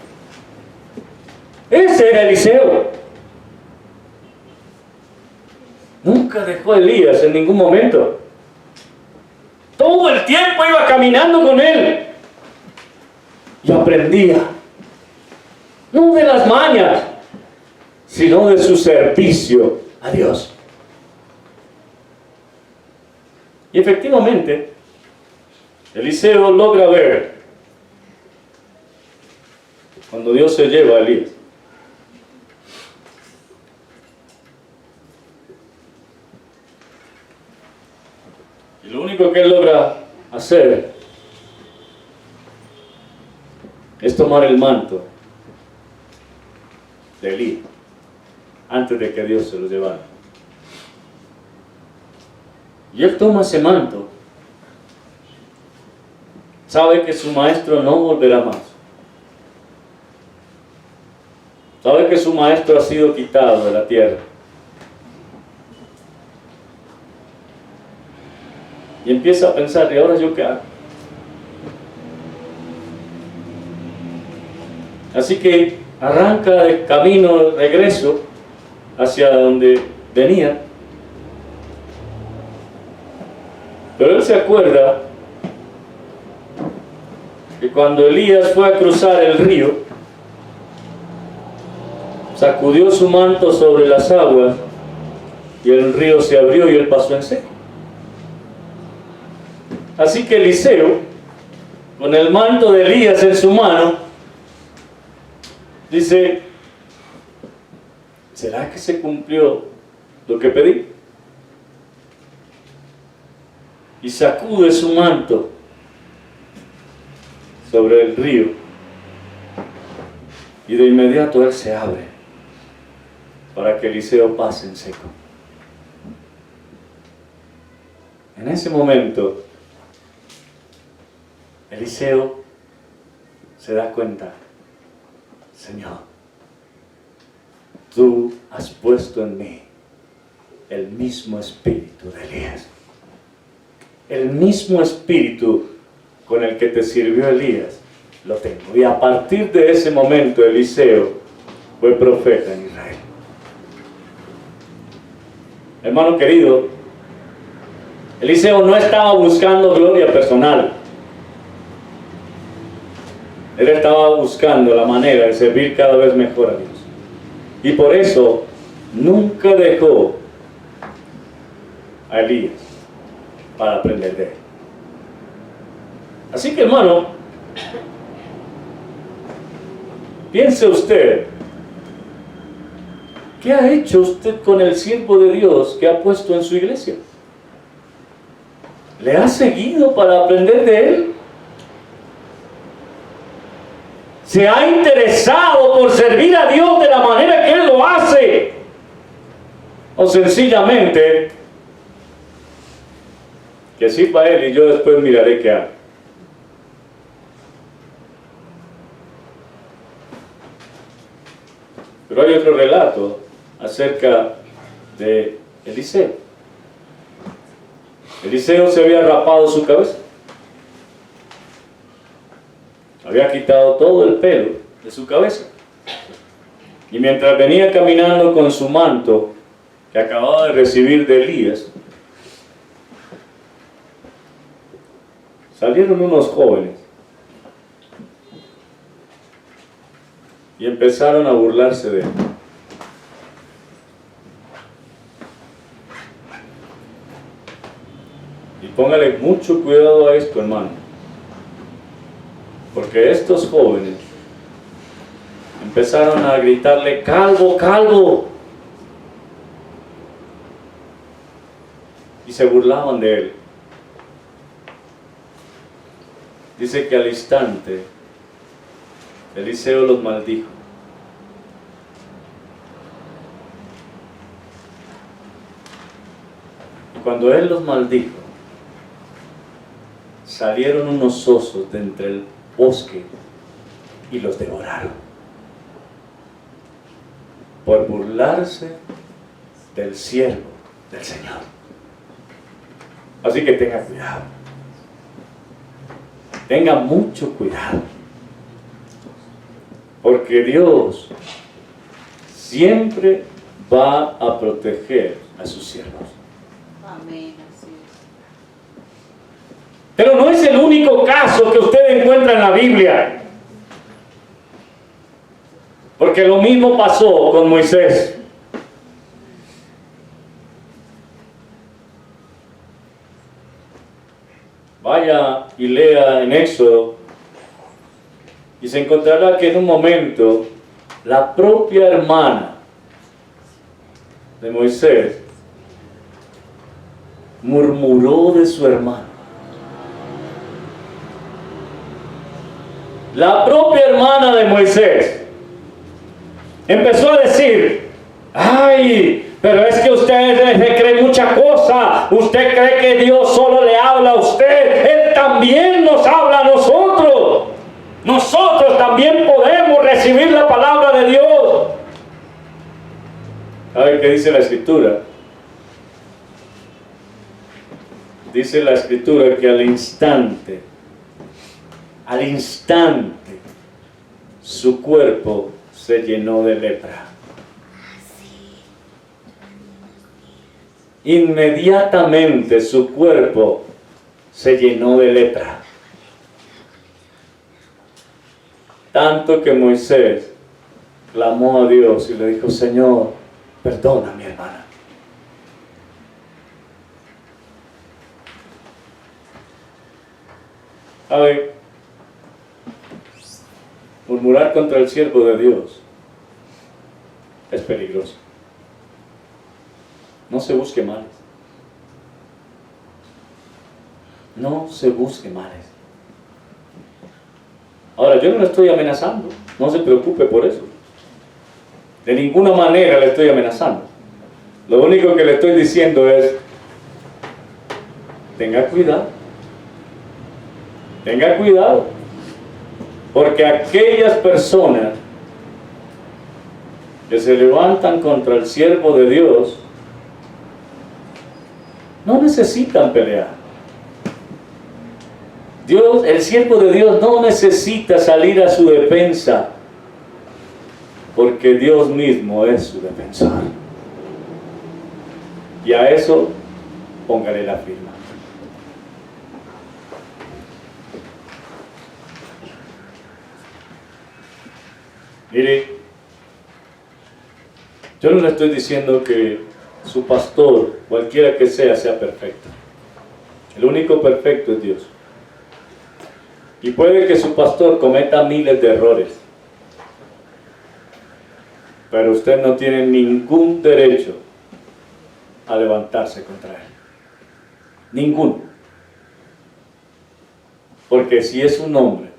S1: Ese era Eliseo. Nunca dejó a Elías en ningún momento. Todo el tiempo iba caminando con él. Y aprendía. No de las mañas, sino de su servicio a Dios. Y efectivamente, Eliseo logra ver cuando Dios se lleva a Elías. Y lo único que él logra hacer es tomar el manto de Elías antes de que Dios se lo llevara. Y él toma ese manto. Sabe que su maestro no volverá más. Sabe que su maestro ha sido quitado de la tierra. Y empieza a pensar, ¿y ahora yo qué hago? Así que arranca de camino, regreso hacia donde venía. Pero él se acuerda que cuando Elías fue a cruzar el río, sacudió su manto sobre las aguas y el río se abrió y él pasó en seco. Así que Eliseo, con el manto de Elías en su mano, dice, ¿será que se cumplió lo que pedí? Y sacude su manto sobre el río y de inmediato él se abre para que Eliseo pase en seco. En ese momento Eliseo se da cuenta, Señor, tú has puesto en mí el mismo espíritu de Elías. El mismo espíritu con el que te sirvió Elías, lo tengo. Y a partir de ese momento, Eliseo fue profeta en Israel. Hermano querido, Eliseo no estaba buscando gloria personal. Él estaba buscando la manera de servir cada vez mejor a Dios. Y por eso, nunca dejó a Elías para aprender de él. Así que, hermano, piense usted, ¿qué ha hecho usted con el siervo de Dios que ha puesto en su iglesia? ¿Le ha seguido para aprender de él? ¿Se ha interesado por servir a Dios de la manera que él lo hace? ¿O sencillamente que sí para él y yo después miraré qué hago? Pero hay otro relato acerca de Eliseo. Eliseo se había rapado su cabeza. Había quitado todo el pelo de su cabeza. Y mientras venía caminando con su manto que acababa de recibir de Elías, salieron unos jóvenes y empezaron a burlarse de él. Y póngale mucho cuidado a esto, hermano, porque estos jóvenes empezaron a gritarle, calvo, calvo, y se burlaban de él. Dice que al instante Eliseo los maldijo. cuando él los maldijo, salieron unos osos de entre el bosque y los devoraron por burlarse del siervo del Señor. Así que tenga cuidado, tenga mucho cuidado, porque Dios siempre va a proteger a sus siervos.
S2: Amén, así es.
S1: Pero no es el único caso que usted encuentra en la Biblia, porque lo mismo pasó con Moisés. Vaya y lea en Éxodo y se encontrará que en un momento la propia hermana de Moisés murmuró de su hermano. La propia hermana de Moisés empezó a decir: ay, pero es que usted se cree mucha cosa, usted cree que Dios solo le habla a usted, Él también nos habla a nosotros. Nosotros también podemos recibir la palabra de Dios. ¿Sabe qué dice la Escritura? Dice la Escritura que al instante, su cuerpo se llenó de lepra. Inmediatamente su cuerpo se llenó de lepra. Tanto que Moisés clamó a Dios y le dijo: Señor, perdona a mi hermana. A ver, murmurar contra el siervo de Dios es peligroso. No se busque males. No se busque males. Ahora, yo no le estoy amenazando. No se preocupe por eso. De ninguna manera le estoy amenazando. Lo único que le estoy diciendo es: tenga cuidado. Tenga cuidado. Porque aquellas personas que se levantan contra el siervo de Dios no necesitan pelear. Dios, el siervo de Dios no necesita salir a su defensa, porque Dios mismo es su defensor. Y a eso póngale la firma. Mire, yo no le estoy diciendo que su pastor, cualquiera que sea perfecto. El único perfecto es Dios. Y puede que su pastor cometa miles de errores, pero usted no tiene ningún derecho a levantarse contra él. Ninguno. Porque si es un hombre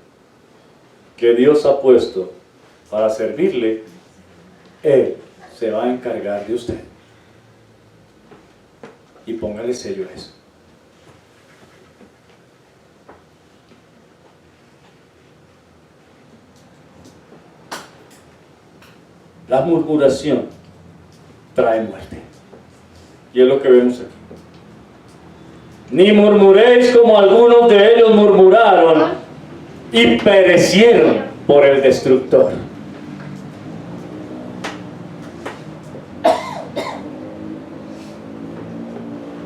S1: que Dios ha puesto para servirle, Él se va a encargar de usted. Y póngale sello a eso. La murmuración trae muerte. Y es lo que vemos aquí. Ni murmuréis como algunos de ellos murmuraron y perecieron por el destructor.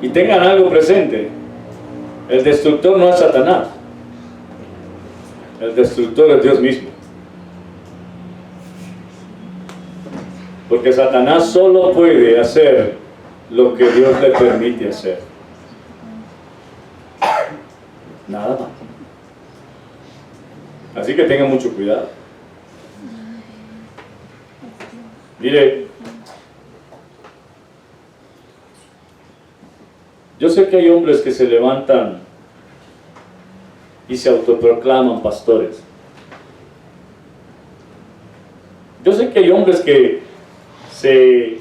S1: Y tengan algo presente: el destructor no es Satanás, el destructor es Dios mismo. Porque Satanás solo puede hacer lo que Dios le permite hacer. Nada más. Así que tengan mucho cuidado. Mire, yo sé que hay hombres que se levantan y se autoproclaman pastores. Yo sé que hay hombres que se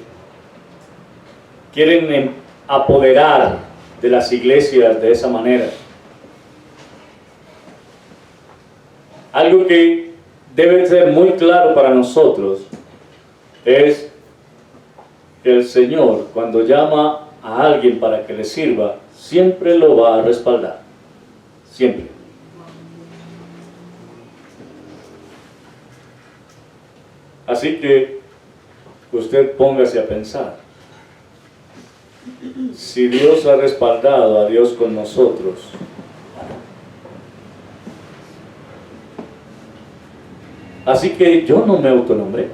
S1: quieren apoderar de las iglesias de esa manera. Algo que debe ser muy claro para nosotros es que el Señor, cuando llama a alguien para que le sirva, siempre lo va a respaldar. Siempre. Así que usted póngase a pensar. Si Dios ha respaldado a Dios con nosotros, así que yo no me autonombré.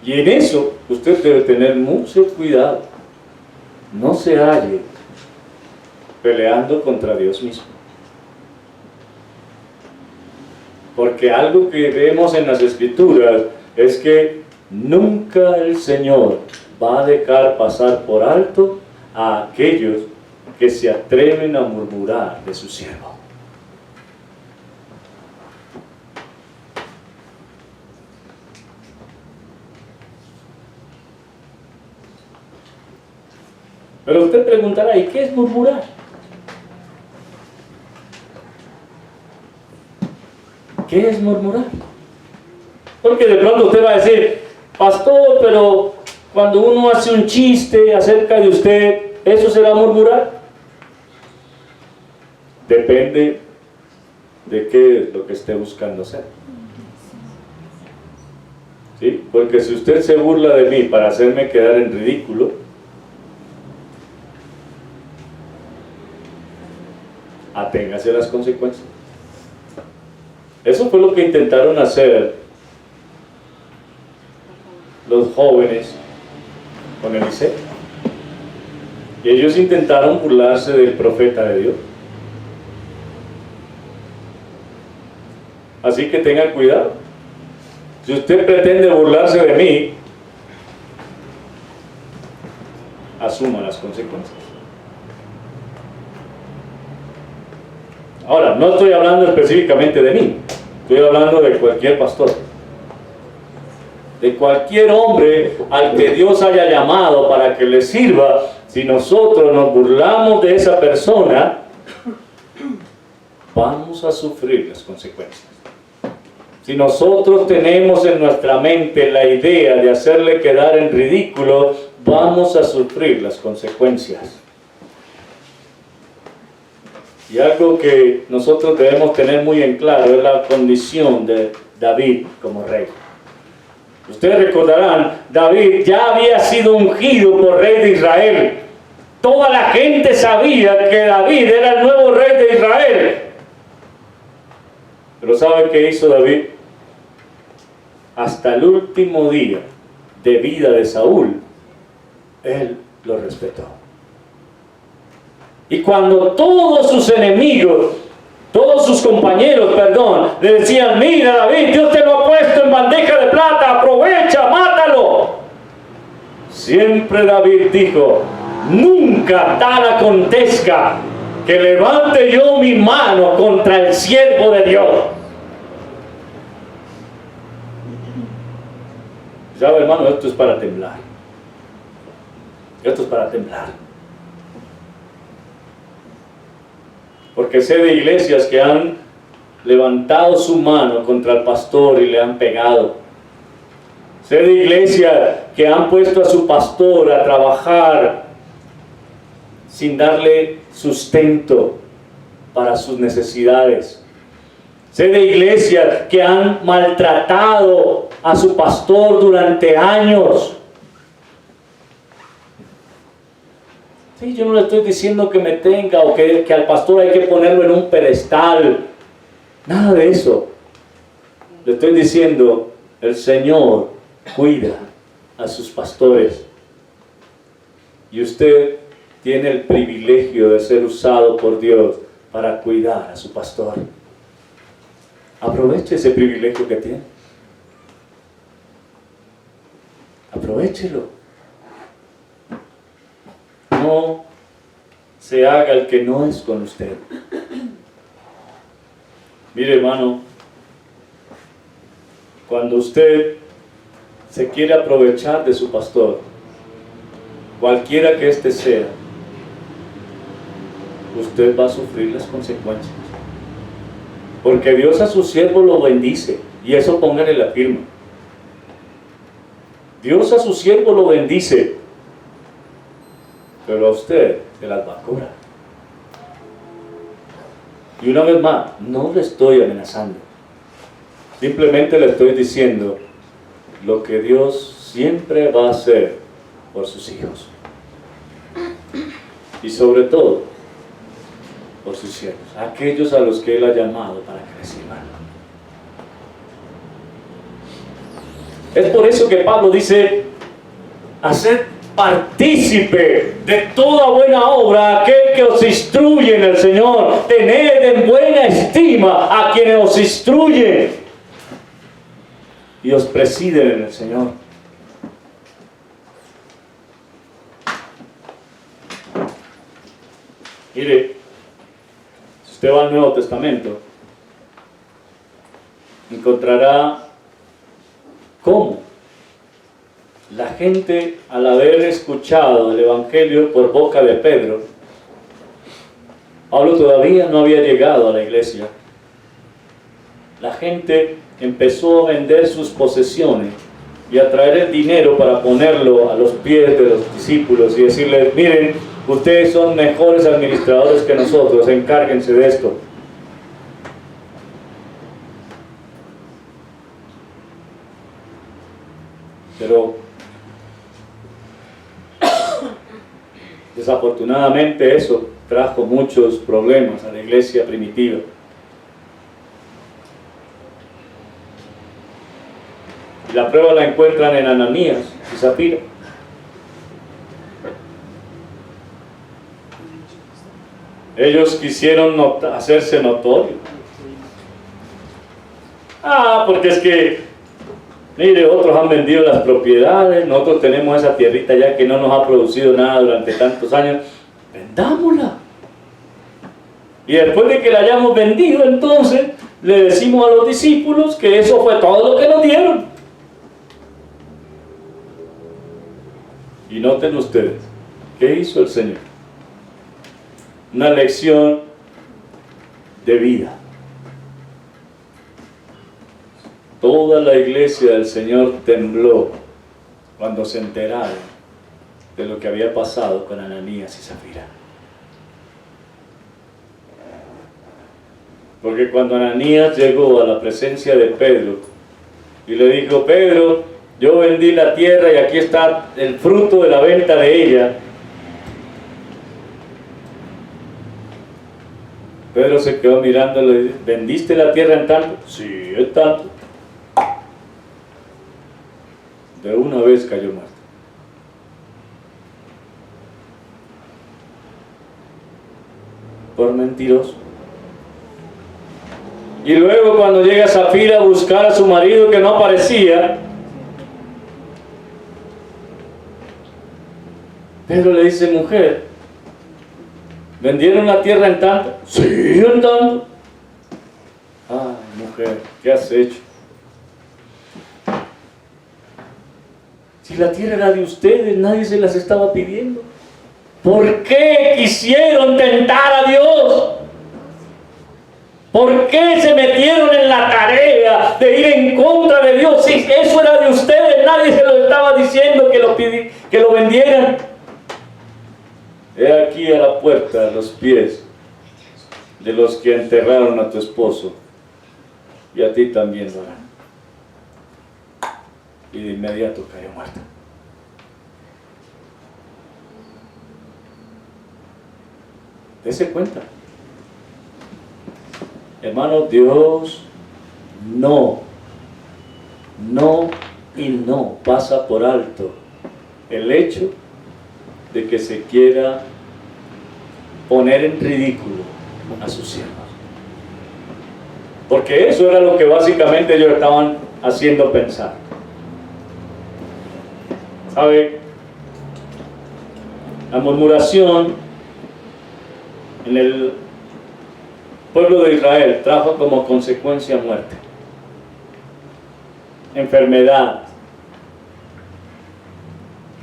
S1: Y en eso usted debe tener mucho cuidado. No se halle peleando contra Dios mismo. Porque algo que vemos en las Escrituras es que nunca el Señor va a dejar pasar por alto a aquellos que se atreven a murmurar de su siervo. Pero usted preguntará, ¿y qué es murmurar? ¿Qué es murmurar? Porque de pronto usted va a decir, pastor, pero cuando uno hace un chiste acerca de usted, ¿eso será murmurar? Depende de qué es lo que esté buscando hacer. ¿Sí? Porque si usted se burla de mí para hacerme quedar en ridículo, aténgase a las consecuencias. Eso fue lo que intentaron hacer los jóvenes con Eliseo. Y ellos intentaron burlarse del profeta de Dios. Así que tengan cuidado. Si usted pretende burlarse de mí, asuma las consecuencias. Ahora, no estoy hablando específicamente de mí, estoy hablando de cualquier pastor, de cualquier hombre al que Dios haya llamado para que le sirva. Si nosotros nos burlamos de esa persona, vamos a sufrir las consecuencias. Si nosotros tenemos en nuestra mente la idea de hacerle quedar en ridículo, vamos a sufrir las consecuencias. Y algo que nosotros debemos tener muy en claro es la condición de David como rey. Ustedes recordarán, David ya había sido ungido por rey de Israel. Toda la gente sabía que David era el nuevo rey de Israel. Pero ¿sabe qué hizo David? Hasta el último día de vida de Saúl, él lo respetó. Y cuando todos sus enemigos, todos sus compañeros, le decían, mira David, Dios te lo ha puesto en bandeja de plata, aprovecha, mátalo. Siempre David dijo, nunca tal acontezca que levante yo mi mano contra el siervo de Dios. ¿Sabe, hermano? Esto es para temblar. Esto es para temblar. Porque sé de iglesias que han levantado su mano contra el pastor y le han pegado. Sé de iglesias que han puesto a su pastor a trabajar sin darle sustento para sus necesidades. Sé de iglesias que han maltratado a su pastor durante años. Sí, yo no le estoy diciendo que me tenga o que al pastor hay que ponerlo en un pedestal. Nada de eso. Le estoy diciendo, el Señor cuida a sus pastores. Y usted tiene el privilegio de ser usado por Dios para cuidar a su pastor. Aproveche ese privilegio que tiene. Aprovéchelo. No se haga el que no es con usted. Mire, hermano, cuando usted se quiere aprovechar de su pastor, cualquiera que éste sea, usted va a sufrir las consecuencias. Porque Dios a su siervo lo bendice, y eso póngale la firma. Dios a su siervo lo bendice, pero a usted se las va a cobrar. Y una vez más, no le estoy amenazando, simplemente le estoy diciendo lo que Dios siempre va a hacer por sus hijos, y sobre todo por sus siervos, aquellos a los que Él ha llamado para que le sirvan. Es por eso que Pablo dice: haced partícipe de toda buena obra a aquel que os instruye en el Señor. Tened en buena estima a quienes os instruyen y os presiden en el Señor. Mire, si usted va al Nuevo Testamento, encontrará cómo la gente, al haber escuchado el Evangelio por boca de Pedro, Pablo todavía no había llegado a la iglesia, la gente empezó a vender sus posesiones y a traer el dinero para ponerlo a los pies de los discípulos y decirles: miren, ustedes son mejores administradores que nosotros, encárguense de esto. Pero desafortunadamente eso trajo muchos problemas a la iglesia primitiva. Y la prueba la encuentran en Ananías y Zafira. Ellos quisieron hacerse notorios. Porque es que, mire, otros han vendido las propiedades, nosotros tenemos esa tierrita ya que no nos ha producido nada durante tantos años, vendámosla. Y después de que la hayamos vendido, entonces le decimos a los discípulos que eso fue todo lo que nos dieron. Y noten ustedes, ¿qué hizo el Señor? Una lección de vida. Toda la iglesia del Señor tembló cuando se enteraron de lo que había pasado con Ananías y Zafira. Porque cuando Ananías llegó a la presencia de Pedro y le dijo: Pedro, yo vendí la tierra y aquí está el fruto de la venta de ella. Pedro se quedó mirándolo y dijo: ¿vendiste la tierra en tanto? Sí, en tanto. De una vez cayó muerto. Por mentiroso. Y luego cuando llega Zafira a buscar a su marido que no aparecía, Pedro le dice: mujer, ¿vendieron la tierra en tanto? Sí, en tanto. Ay, mujer, ¿qué has hecho? Si la tierra era de ustedes, nadie se las estaba pidiendo. ¿Por qué quisieron tentar a Dios? ¿Por qué se metieron en la tarea de ir en contra de Dios? Si eso era de ustedes, nadie se lo estaba diciendo que lo vendieran. He aquí a la puerta, a los pies de los que enterraron a tu esposo, y a ti también lo harán. Y de inmediato cayó muerta. Dese cuenta. Hermano, Dios no pasa por alto el hecho de que se quiera poner en ridículo a sus siervos. Porque eso era lo que básicamente ellos estaban haciendo pensar. ¿Sabe? La murmuración en el pueblo de Israel trajo como consecuencia muerte, enfermedad,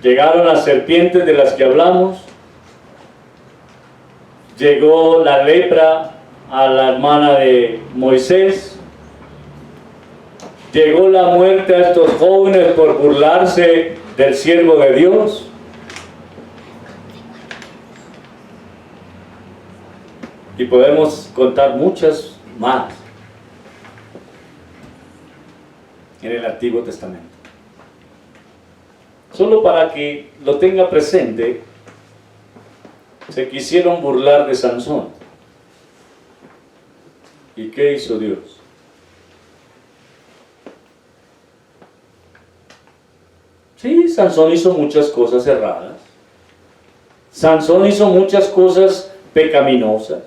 S1: Llegaron las serpientes de las que hablamos. Llegó la lepra a la hermana de Moisés. Llegó la muerte a estos jóvenes por burlarse del siervo de Dios. Y podemos contar muchas más en el Antiguo Testamento. Solo para que lo tenga presente, se quisieron burlar de Sansón. ¿Y qué hizo Dios? Sí, Sansón hizo muchas cosas erradas. Sansón hizo muchas cosas pecaminosas.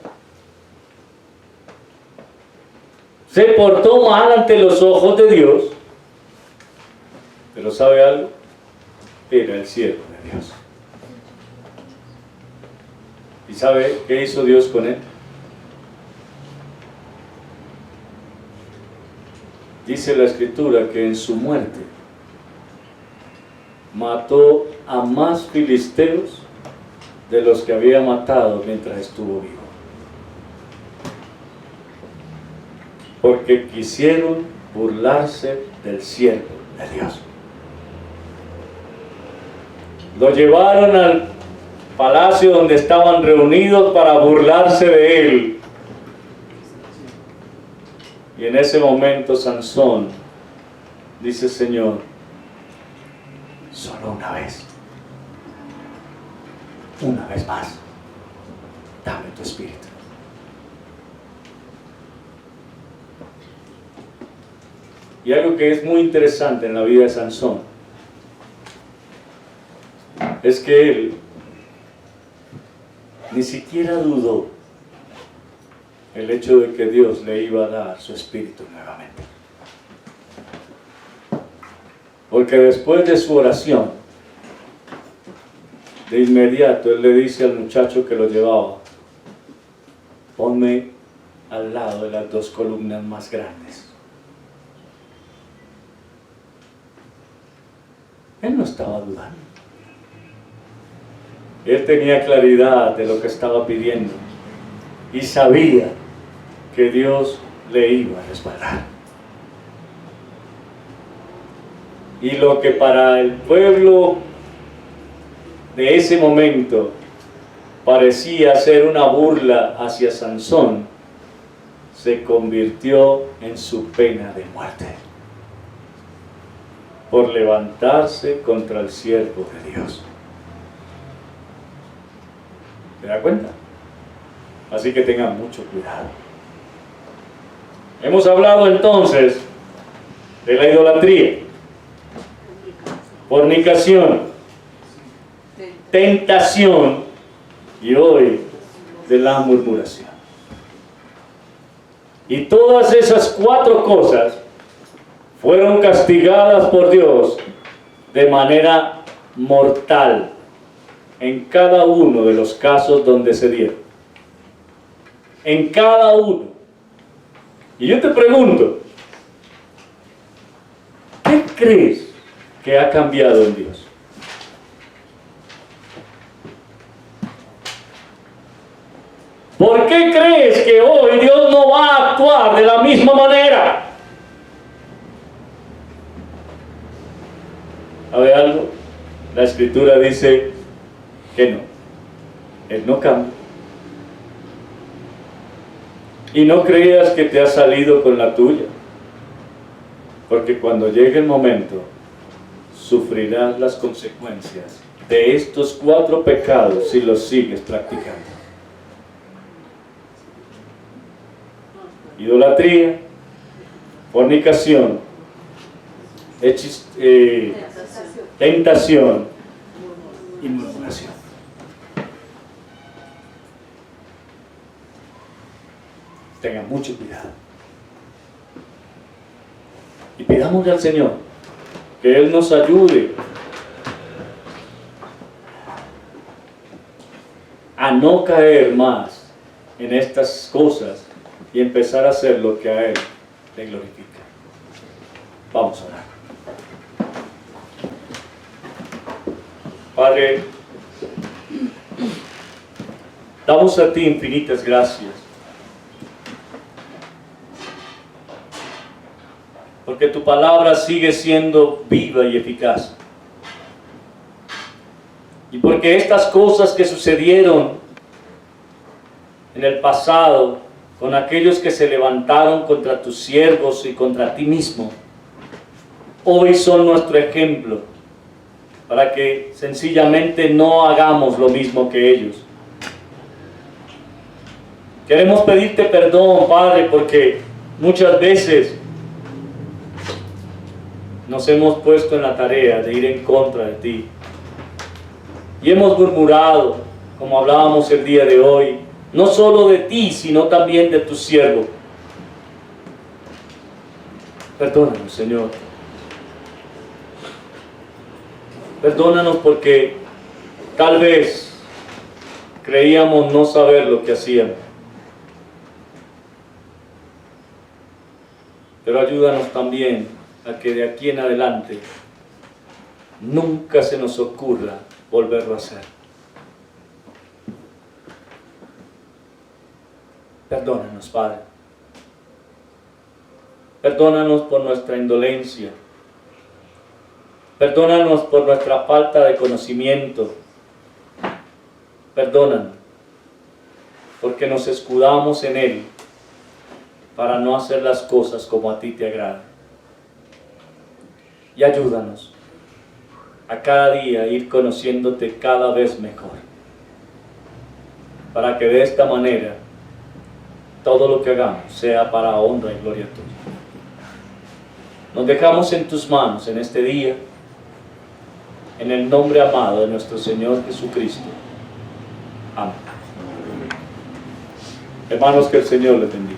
S1: Se portó mal ante los ojos de Dios. Pero ¿sabe algo? Era el siervo de Dios. ¿Y sabe qué hizo Dios con él? Dice la Escritura que en su muerte mató a más filisteos de los que había matado mientras estuvo vivo. Porque quisieron burlarse del siervo de Dios. Lo llevaron al palacio donde estaban reunidos para burlarse de él. Y en ese momento Sansón dice: Señor, solo una vez más, dame tu espíritu. Y algo que es muy interesante en la vida de Sansón es que él ni siquiera dudó el hecho de que Dios le iba a dar su espíritu nuevamente. Porque después de su oración, de inmediato él le dice al muchacho que lo llevaba: ponme al lado de las dos columnas más grandes. Él no estaba dudando. Él tenía claridad de lo que estaba pidiendo y sabía que Dios le iba a respaldar. Y lo que para el pueblo de ese momento parecía ser una burla hacia Sansón, se convirtió en su pena de muerte por levantarse contra el siervo de Dios. ¿Se da cuenta? Así que tengan mucho cuidado. Hemos hablado entonces de la idolatría, fornicación, tentación y hoy de la murmuración. Y todas esas 4 cosas fueron castigadas por Dios de manera mortal en cada uno de los casos donde se dieron. En cada uno. Y yo te pregunto, ¿qué crees que ha cambiado en Dios? ¿Por qué crees que hoy Dios no va a actuar de la misma manera? ¿Sabe algo? La Escritura dice que no. Él no cambia. Y no creas que te has salido con la tuya, porque cuando llegue el momento sufrirás las consecuencias de estos 4 pecados si los sigues practicando: idolatría, fornicación, tentación y murmuración. Tengan mucho cuidado. Y pidámosle al Señor que Él nos ayude a no caer más en estas cosas y empezar a hacer lo que a Él le glorifica. Vamos a orar. Padre, damos a ti infinitas gracias, porque tu palabra sigue siendo viva y eficaz. Y porque estas cosas que sucedieron en el pasado con aquellos que se levantaron contra tus siervos y contra ti mismo, hoy son nuestro ejemplo para que sencillamente no hagamos lo mismo que ellos. Queremos pedirte perdón, Padre, porque muchas veces nos hemos puesto en la tarea de ir en contra de ti. Y hemos murmurado, como hablábamos el día de hoy, no solo de ti, sino también de tu siervo. Perdónanos, Señor. Perdónanos porque tal vez creíamos no saber lo que hacíamos. Pero ayúdanos también a que de aquí en adelante nunca se nos ocurra volverlo a hacer. Perdónanos, Padre. Perdónanos por nuestra indolencia. Perdónanos por nuestra falta de conocimiento. Perdónanos porque nos escudamos en Él para no hacer las cosas como a ti te agrada. Y ayúdanos a cada día ir conociéndote cada vez mejor, para que de esta manera todo lo que hagamos sea para honra y gloria tuya. Nos dejamos en tus manos en este día, en el nombre amado de nuestro Señor Jesucristo. Amén. Hermanos, que el Señor les bendiga.